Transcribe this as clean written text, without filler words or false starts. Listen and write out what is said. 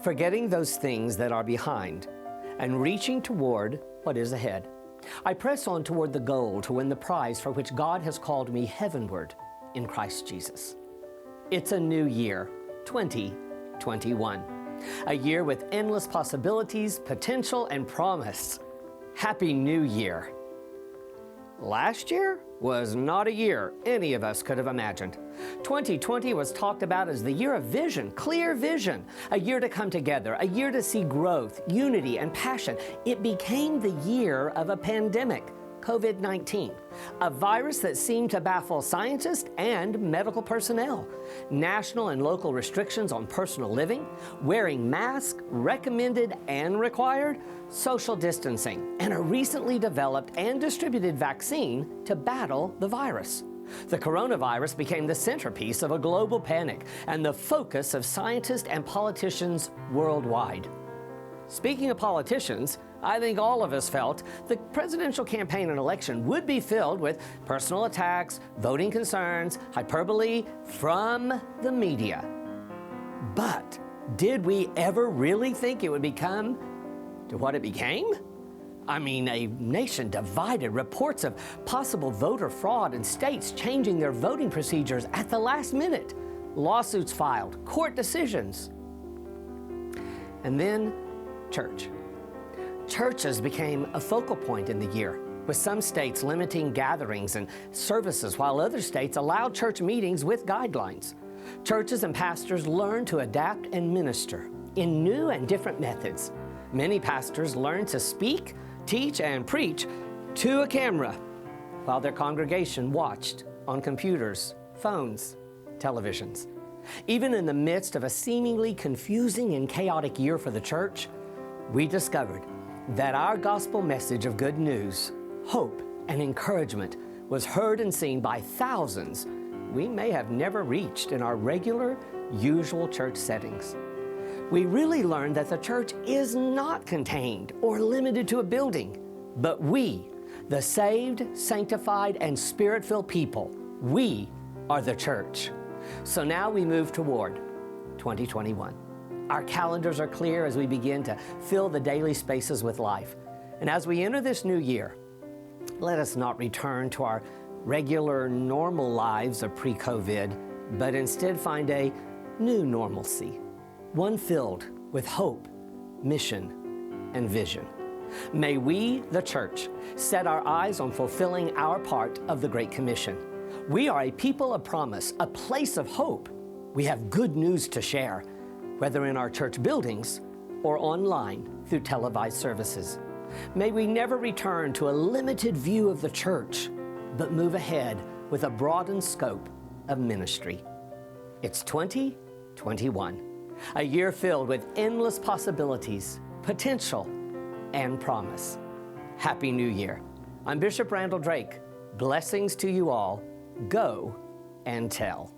forgetting those things that are behind and reaching toward what is ahead. I press on toward the goal to win the prize for which God has called me heavenward in Christ Jesus. It's a new year, 2021, a year with endless possibilities, potential, and promise. Happy New Year. Last year was not a year any of us could have imagined. 2020 was talked about as the year of vision, clear vision, a year to come together, a year to see growth, unity, and passion. It became the year of a pandemic, COVID-19, a virus that seemed to baffle scientists and medical personnel. National and local restrictions on personal living, wearing masks, recommended and required, social distancing, and a recently developed and distributed vaccine to battle the virus. The coronavirus became the centerpiece of a global panic and the focus of scientists and politicians worldwide. Speaking of politicians, I think all of us felt the presidential campaign and election would be filled with personal attacks, voting concerns, hyperbole from the media. But did we ever really think it would become to what it became? I mean, a nation divided, reports of possible voter fraud and states changing their voting procedures at the last minute, lawsuits filed, court decisions. And then church. Churches became a focal point in the year, with some states limiting gatherings and services while other states allowed church meetings with guidelines. Churches and pastors learned to adapt and minister in new and different methods. Many pastors learned to speak, teach, and preach to a camera while their congregation watched on computers, phones, televisions. Even in the midst of a seemingly confusing and chaotic year for the church, we discovered that our gospel message of good news, hope, and encouragement was heard and seen by thousands we may have never reached in our regular, usual church settings. We really learned that the church is not contained or limited to a building, but we, the saved, sanctified, and Spirit-filled people, we are the church. So now we move toward 2021. Our calendars are clear as we begin to fill the daily spaces with life. And as we enter this new year, let us not return to our regular, normal lives of pre-COVID, but instead find a new normalcy, one filled with hope, mission, and vision. May we, the church, set our eyes on fulfilling our part of the Great Commission. We are a people of promise, a place of hope. We have good news to share, whether in our church buildings or online through televised services. May we never return to a limited view of the church, but move ahead with a broadened scope of ministry. It's 2021, a year filled with endless possibilities, potential, and promise. Happy New Year. I'm Bishop Randall Drake. Blessings to you all. Go and tell.